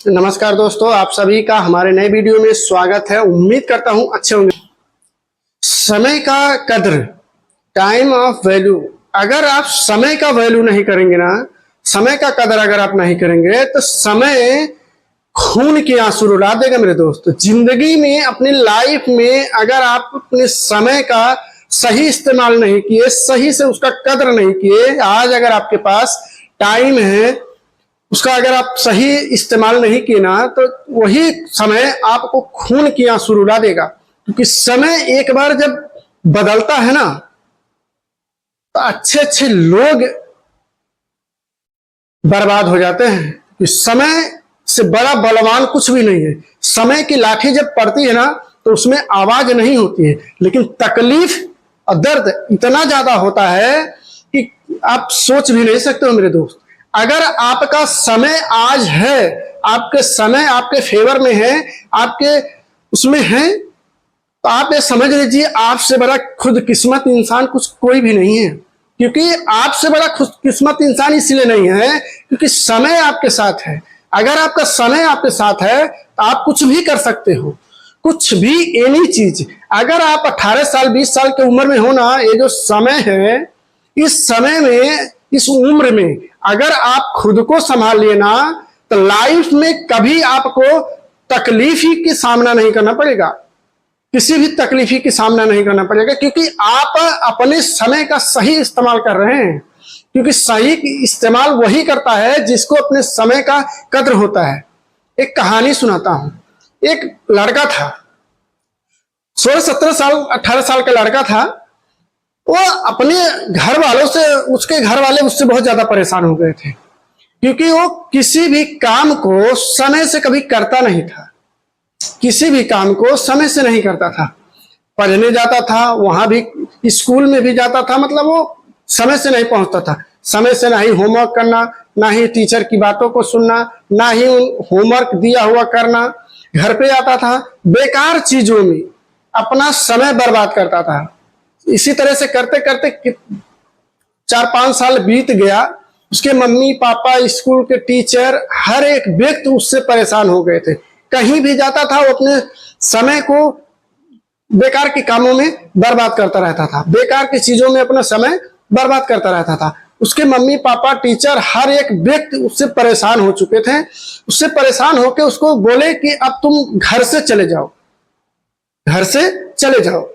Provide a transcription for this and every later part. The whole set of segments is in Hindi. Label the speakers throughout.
Speaker 1: नमस्कार दोस्तों, आप सभी का हमारे नए वीडियो में स्वागत है। उम्मीद करता हूं अच्छे होंगे। समय का कद्र, टाइम ऑफ वैल्यू। अगर आप समय का वैल्यू नहीं करेंगे ना, समय का कदर अगर आप नहीं करेंगे तो समय खून के आंसू रुला देगा मेरे दोस्त। जिंदगी में, अपनी लाइफ में अगर आप अपने समय का सही इस्तेमाल नहीं किए, सही से उसका कद्र नहीं किए, आज अगर आपके पास टाइम है, उसका अगर आप सही इस्तेमाल नहीं किए ना, तो वही समय आपको खून की आंसू रुला देगा। क्योंकि समय एक बार जब बदलता है ना, तो अच्छे अच्छे लोग बर्बाद हो जाते हैं। कि समय से बड़ा बलवान कुछ भी नहीं है। समय की लाठी जब पड़ती है ना, तो उसमें आवाज नहीं होती है, लेकिन तकलीफ और दर्द इतना ज्यादा होता है कि आप सोच भी नहीं सकते हो मेरे दोस्त। अगर आपका समय आज है, आपके समय आपके फेवर में है, आपके उसमें है, तो आप ये समझ लीजिए आपसे बड़ा खुदकिस्मत इंसान कुछ कोई भी नहीं है। क्योंकि आपसे बड़ा खुदकिस्मत इंसान इसलिए नहीं है क्योंकि समय आपके साथ है। अगर आपका समय आपके साथ है तो आप कुछ भी कर सकते हो, कुछ भी, एनी चीज। अगर आप 18 साल 20 साल की उम्र में हो ना, ये जो समय है, इस समय में, इस उम्र में अगर आप खुद को संभाल लिए ना, तो लाइफ में कभी आपको तकलीफ ही की सामना नहीं करना पड़ेगा। किसी भी तकलीफ की सामना नहीं करना पड़ेगा, क्योंकि आप अपने समय का सही इस्तेमाल कर रहे हैं। क्योंकि सही इस्तेमाल वही करता है जिसको अपने समय का कद्र होता है। एक कहानी सुनाता हूं। एक लड़का था, 16-17 साल 18 साल का लड़का था। वो अपने घर वालों से, उसके घर वाले उससे बहुत ज्यादा परेशान हो गए थे, क्योंकि वो किसी भी काम को समय से कभी करता नहीं था। किसी भी काम को समय से नहीं करता था। पढ़ने जाता था, वहां भी स्कूल में भी जाता था, मतलब वो समय से नहीं पहुंचता था। समय से ना ही होमवर्क करना, ना ही टीचर की बातों को सुनना, ना ही होमवर्क दिया हुआ करना। घर पे आता था, बेकार चीजों में अपना समय बर्बाद करता था। इसी तरह से करते करते 4-5 साल बीत गया। उसके मम्मी पापा, स्कूल के टीचर, हर एक व्यक्ति उससे परेशान हो गए थे। कहीं भी जाता था वो अपने समय को बेकार के कामों में बर्बाद करता रहता था, बेकार की चीजों में अपना समय बर्बाद करता रहता था। उसके मम्मी पापा, टीचर, हर एक व्यक्ति उससे परेशान हो चुके थे। उससे परेशान होकर उसको बोले कि अब तुम घर से चले जाओ, घर से चले जाओ।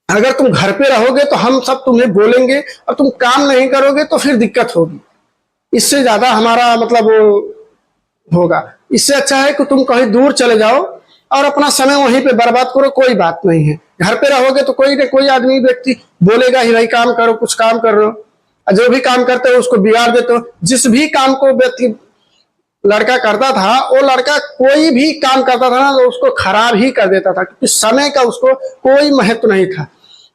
Speaker 1: अगर तुम घर पे रहोगे तो हम सब तुम्हें बोलेंगे, और तुम काम नहीं करोगे तो फिर दिक्कत होगी। इससे ज्यादा हमारा मतलब वो होगा। इससे अच्छा है कि तुम कहीं दूर चले जाओ और अपना समय वहीं पे बर्बाद करो, कोई बात नहीं है। घर पे रहोगे तो कोई न कोई आदमी व्यक्ति बोलेगा ही, भाई काम करो, कुछ काम कर रहे हो। जो भी काम करते हो उसको बिगाड़ देते हो। जिस भी काम को व्यक्ति लड़का करता था, वो लड़का कोई भी काम करता था ना, तो उसको खराब ही कर देता था, क्योंकि समय का उसको कोई महत्व नहीं था।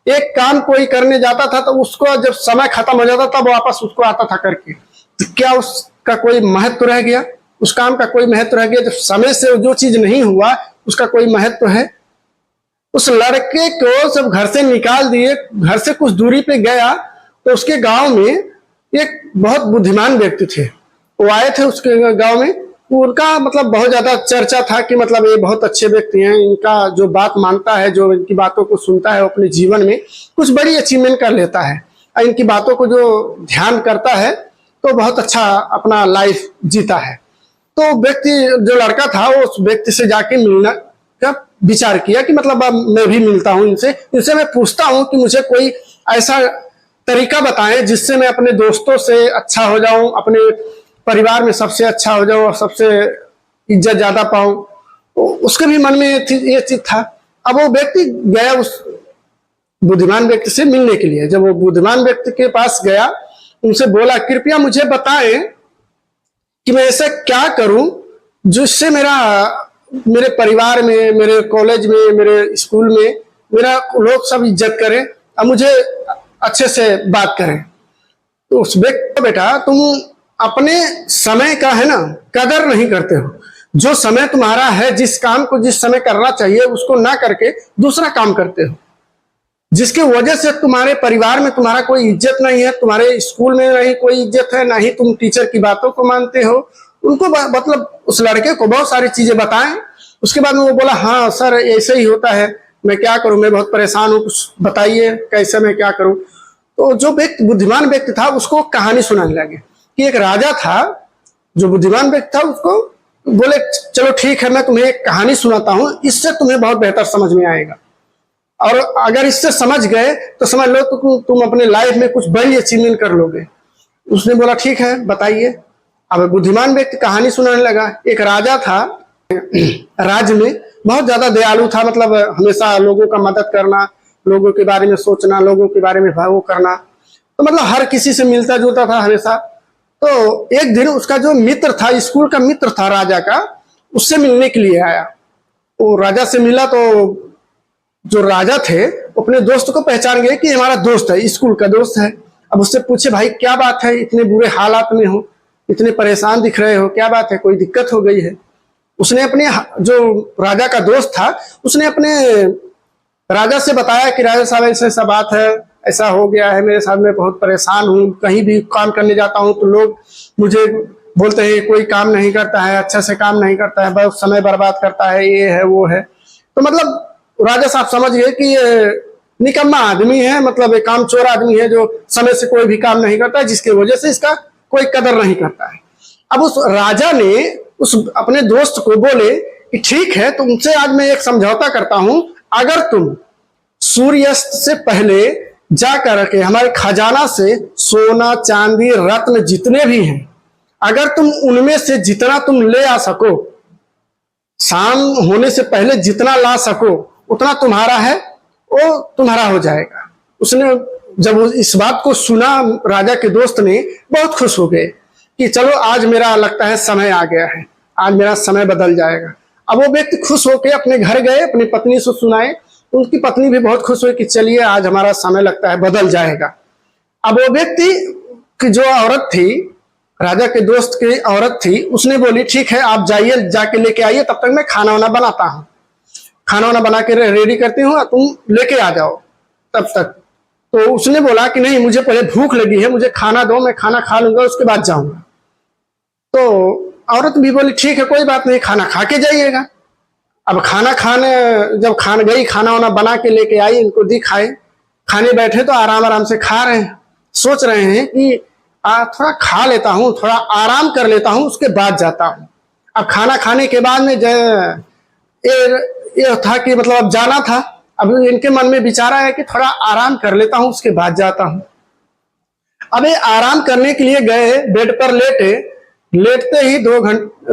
Speaker 1: एक काम कोई करने जाता था तो उसको जब समय खत्म हो जाता तब वापस उसको आता था करके। तो क्या उसका कोई महत्व रह गया? उस काम का कोई महत्व रह गया? जब समय से जो चीज नहीं हुआ उसका कोई महत्व है? उस लड़के को जब घर से निकाल दिए, घर से कुछ दूरी पे गया, तो उसके गांव में एक बहुत बुद्धिमान व्यक्ति थे। वो आए थे उसके गांव में। उनका मतलब बहुत ज्यादा चर्चा था कि मतलब ये बहुत अच्छे व्यक्ति हैं, इनका जो बात मानता है, जो इनकी बातों को सुनता है, वो अपने जीवन में कुछ बड़ी अचीवमेंट कर लेता है। और इनकी बातों को जो ध्यान करता है तो बहुत अच्छा अपना लाइफ जीता है। तो व्यक्ति, जो लड़का था, वो उस व्यक्ति से जाके मिलना का विचार किया कि मतलब अब मैं भी मिलता हूँ इनसे मैं पूछता हूँ कि मुझे कोई ऐसा तरीका बताएं जिससे मैं अपने दोस्तों से अच्छा हो जाऊं, अपने परिवार में सबसे अच्छा हो जाऊं और सबसे इज्जत ज्यादा पाऊं। तो उसके भी मन में ये चीज था। अब वो व्यक्ति गया उस बुद्धिमान व्यक्ति से मिलने के लिए। जब वो बुद्धिमान व्यक्ति के पास गया, उनसे बोला, कृपया मुझे बताएं कि मैं ऐसा क्या करूं जिससे मेरे परिवार में, मेरे कॉलेज में, मेरे स्कूल में मेरा लोग सब इज्जत करें और मुझे अच्छे से बात करें। तो उस व्यक्ति को, बेटा तुम अपने समय का है ना कदर नहीं करते हो। जो समय तुम्हारा है, जिस काम को जिस समय करना चाहिए उसको ना करके दूसरा काम करते हो, जिसकी वजह से तुम्हारे परिवार में तुम्हारा कोई इज्जत नहीं है, तुम्हारे स्कूल में नहीं कोई इज्जत है, ना ही तुम टीचर की बातों को मानते हो। उनको मतलब उस लड़के को बहुत सारी चीजें बताएं। उसके बाद में वो बोला हाँ सर ऐसे ही होता है, मैं क्या करूं, मैं बहुत परेशान हूं, कुछ बताइए कैसे मैं क्या करूं। तो जो व्यक्ति बुद्धिमान व्यक्ति था उसको कहानी सुनाने लगे कि एक राजा था, जो बुद्धिमान व्यक्ति था उसको बोले चलो ठीक है मैं तुम्हें एक कहानी सुनाता हूं, इससे तुम्हें बहुत बेहतर समझ में आएगा, और अगर इससे समझ गए तो समझ लो तो तुम अपने लाइफ में कुछ बड़ी अचीवमेंट कर लोगे। उसने बोला ठीक है बताइए। अब बुद्धिमान व्यक्ति कहानी सुनाने लगा। एक राजा था, राज्य में बहुत ज्यादा दयालु था, मतलब हमेशा लोगों का मदद करना, लोगों के बारे में सोचना, लोगों के बारे में वो करना, तो मतलब हर किसी से मिलता जुलता था हमेशा। तो एक दिन उसका जो मित्र था, स्कूल का मित्र था राजा का, उससे मिलने के लिए आया। वो राजा से मिला तो जो राजा थे अपने दोस्त को पहचान गए कि हमारा दोस्त है, स्कूल का दोस्त है। अब उससे पूछे भाई क्या बात है, इतने बुरे हालात में हो, इतने परेशान दिख रहे हो, क्या बात है, कोई दिक्कत हो गई है। उसने अपने जो राजा का दोस्त था उसने अपने राजा से बताया कि राजा साहब ऐसा ऐसा बात है, ऐसा हो गया है मेरे साथ, मैं बहुत परेशान हूँ, कहीं भी काम करने जाता हूँ तो लोग मुझे बोलते हैं कोई काम नहीं करता है, अच्छा से काम नहीं करता है, बहुत समय बर्बाद करता है, ये है वो है। तो मतलब राजा साहब समझ गए कि ये निकम्मा आदमी है, मतलब एक कामचोर आदमी है जो समय से कोई भी काम नहीं करता है, जिसकी वजह से इसका कोई कदर नहीं करता है। अब उस राजा ने उस अपने दोस्त को बोले कि ठीक है तुमसे आज मैं एक समझौता करता हूं, अगर तुम सूर्यास्त से पहले जा करके हमारे खजाना से सोना चांदी रत्न जितने भी हैं, अगर तुम उनमें से जितना तुम ले आ सको, शाम होने से पहले जितना ला सको उतना तुम्हारा है, वो तुम्हारा हो जाएगा। उसने जब इस बात को सुना राजा के दोस्त ने बहुत खुश हो गए कि चलो आज मेरा लगता है समय आ गया है, आज मेरा समय बदल जाएगा। अब वो व्यक्ति खुश होकर अपने घर गए, अपनी पत्नी से सुनाए, उनकी पत्नी भी बहुत खुश हुई कि चलिए आज हमारा समय लगता है बदल जाएगा। अब वो व्यक्ति की जो औरत थी, राजा के दोस्त की औरत थी, उसने बोली ठीक है आप जाइए, जाके लेके आइए, तब तक मैं खाना वाना बनाता हूँ, खाना वाना बना के रेडी करती हूँ, तुम लेके आ जाओ तब तक। तो उसने बोला कि नहीं मुझे पहले भूख लगी है, मुझे खाना दो, मैं खाना खा लूंगा उसके बाद जाऊंगा। तो औरत भी बोली ठीक है कोई बात नहीं, खाना खा के जाइएगा। अब खाना खाने जब खान गई, खाना वाना बना के लेके आई, इनको दिखाए, खाने बैठे तो आराम आराम से खा रहे हैं, सोच रहे हैं कि थोड़ा खा लेता हूँ, थोड़ा आराम कर लेता हूँ, उसके बाद जाता हूँ। अब खाना खाने के बाद में ये था कि मतलब अब जाना था, अब इनके मन में विचार आया कि थोड़ा आराम कर लेता हूँ उसके बाद जाता हूँ। अब ये आराम करने के लिए गए, बेड पर लेटे, लेटते ही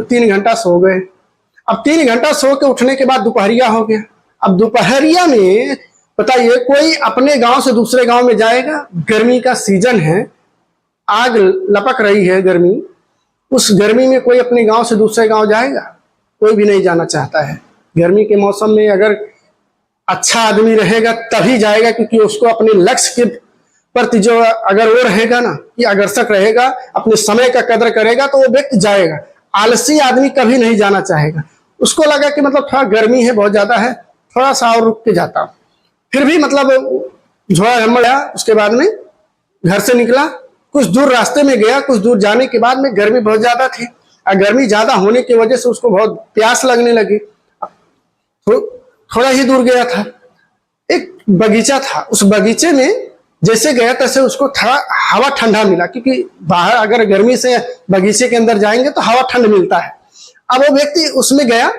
Speaker 1: 3 घंटा सो गए। अब 3 घंटा सो के उठने के बाद दोपहरिया हो गया। अब दोपहरिया में बताइए कोई अपने गांव से दूसरे गांव में जाएगा? गर्मी का सीजन है, आग लपक रही है गर्मी, उस गर्मी में कोई अपने गांव से दूसरे गांव जाएगा? कोई भी नहीं जाना चाहता है। गर्मी के मौसम में अगर अच्छा आदमी रहेगा तभी जाएगा, क्योंकि उसको अपने लक्ष्य के प्रति जो अगर वो रहेगा ना, ये आकर्षक रहेगा, अपने समय का कदर करेगा, तो वो व्यक्ति जाएगा। आलसी आदमी कभी नहीं जाना चाहेगा। उसको लगा कि मतलब थोड़ा गर्मी है, बहुत ज्यादा है, थोड़ा सा और रुक के जाता हूं। फिर भी मतलब झोड़ा झमड़ा, उसके बाद में घर से निकला, कुछ दूर रास्ते में गया, कुछ दूर जाने के बाद में गर्मी बहुत ज्यादा थी, और गर्मी ज्यादा होने की वजह से उसको बहुत प्यास लगने लगी। थोड़ा ही दूर गया था, एक बगीचा था, उस बगीचे में जैसे गया तैसे उसको थोड़ा हवा ठंडा मिला, क्योंकि बाहर अगर गर्मी से बगीचे के अंदर जाएंगे तो हवा ठंड मिलता है। अब वो व्यक्ति उसमें गया,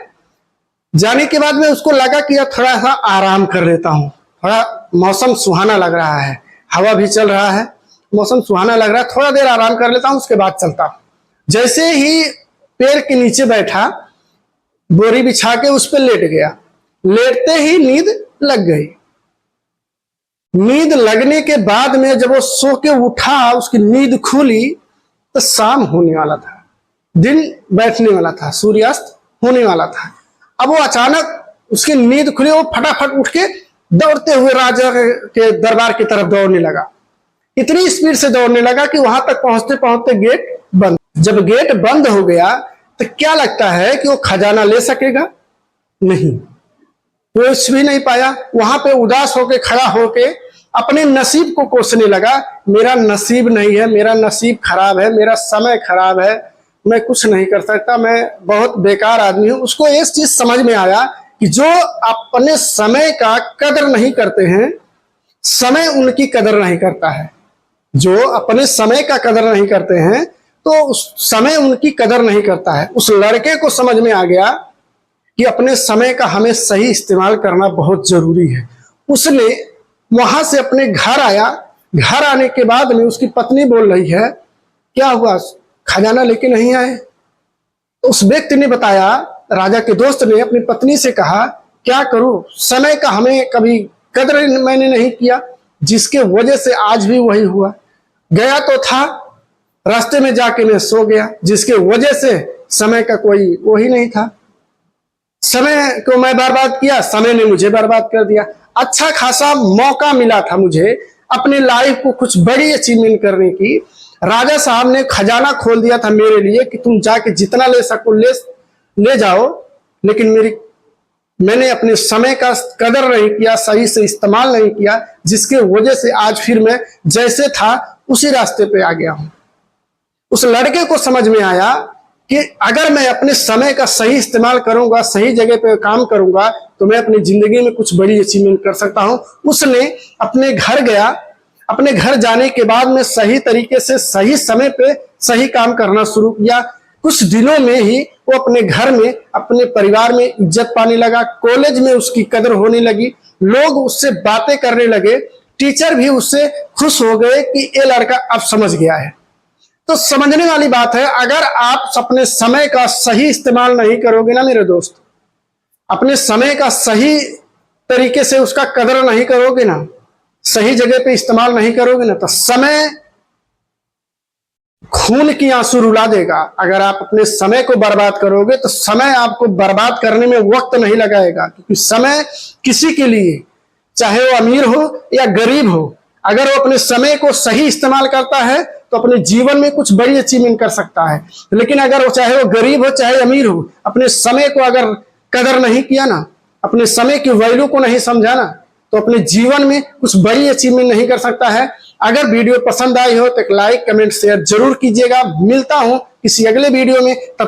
Speaker 1: जाने के बाद में उसको लगा कि यार थोड़ा सा आराम कर लेता हूँ, थोड़ा मौसम सुहाना लग रहा है, हवा भी चल रहा है, मौसम सुहाना लग रहा है, थोड़ा देर आराम कर लेता हूँ उसके बाद चलता हूँ। जैसे ही पेड़ के नीचे बैठा, बोरी बिछा के उस पर लेट गया, लेटते ही नींद लग गई। नींद लगने के बाद में जब वो सो के उठा, उसकी नींद खुली तो शाम होने वाला था, दिन बैठने वाला था, सूर्यास्त होने वाला था। अब वो अचानक उसकी नींद खुली, वो फटाफट उठ के दौड़ते हुए राजा के दरबार की तरफ दौड़ने लगा। इतनी स्पीड से दौड़ने लगा कि वहां तक पहुंचते पहुंचते गेट बंद। जब गेट बंद हो गया तो क्या लगता है कि वो खजाना ले सकेगा? नहीं, कुछ भी नहीं पाया। वहां पे उदास होके खड़ा होके अपने नसीब को कोसने लगा, मेरा नसीब नहीं है, मेरा नसीब खराब है, मेरा समय खराब है, मैं कुछ नहीं कर सकता, मैं बहुत बेकार आदमी हूं। उसको एक चीज समझ में आया कि जो अपने समय का कदर नहीं करते हैं, समय उनकी कदर नहीं करता है। जो अपने समय का कदर नहीं करते हैं तो उस समय उनकी कदर नहीं करता है। उस लड़के को समझ में आ गया कि अपने समय का हमें सही इस्तेमाल करना बहुत जरूरी है। उसने वहां से अपने घर आया। घर आने के बाद में उसकी पत्नी बोल रही है, क्या हुआ, खजाना लेके नहीं आए? तो उस व्यक्ति ने बताया, राजा के दोस्त ने अपनी पत्नी से कहा, क्या करूं, समय का हमें कभी कदर मैंने नहीं किया, जिसके वजह से आज भी वही हुआ। गया तो था, रास्ते में जाके मैं सो गया, जिसके वजह से समय का कोई वही नहीं था। समय को मैं बर्बाद किया, समय ने मुझे बर्बाद कर दिया। अच्छा खासा मौका मिला था मुझे अपने लाइफ को कुछ बड़ी अचीवमेंट करने की। राजा साहब ने खजाना खोल दिया था मेरे लिए कि तुम जाके जितना ले सको ले जाओ, लेकिन मैंने अपने समय का कदर नहीं किया, सही से इस्तेमाल नहीं किया, जिसके वजह से आज फिर मैं जैसे था उसी रास्ते पे आ गया हूं। उस लड़के को समझ में आया कि अगर मैं अपने समय का सही इस्तेमाल करूंगा, सही जगह पे काम करूंगा, तो मैं अपनी जिंदगी में कुछ बड़ी अचीवमेंट कर सकता हूं। उसने अपने घर गया। अपने घर जाने के बाद में सही तरीके से सही समय पे सही काम करना शुरू किया। कुछ दिनों में ही वो अपने घर में, अपने परिवार में इज्जत पाने लगा। कॉलेज में उसकी कदर होने लगी, लोग उससे बातें करने लगे। टीचर भी उससे खुश हो गए कि ये लड़का अब समझ गया है। तो समझने वाली बात है, अगर आप अपने समय का सही इस्तेमाल नहीं करोगे ना मेरे दोस्त, अपने समय का सही तरीके से उसका कदर नहीं करोगे ना, सही जगह पे इस्तेमाल नहीं करोगे ना, तो समय खून की आंसू रुला देगा। अगर आप अपने समय को बर्बाद करोगे तो समय आपको बर्बाद करने में वक्त नहीं लगाएगा, क्योंकि समय किसी के लिए, चाहे वो अमीर हो या गरीब हो, अगर वो अपने समय को सही इस्तेमाल करता है तो अपने जीवन में कुछ बड़ी अचीवमेंट कर सकता है। लेकिन अगर वो, चाहे वो गरीब हो चाहे अमीर हो, अपने समय को अगर कदर नहीं किया ना, अपने समय की वैल्यू को नहीं समझा ना, तो अपने जीवन में कुछ बड़ी अचीवमेंट नहीं कर सकता है। अगर वीडियो पसंद आई हो तो एक लाइक, कमेंट, शेयर जरूर कीजिएगा। मिलता हूं किसी अगले वीडियो में। तब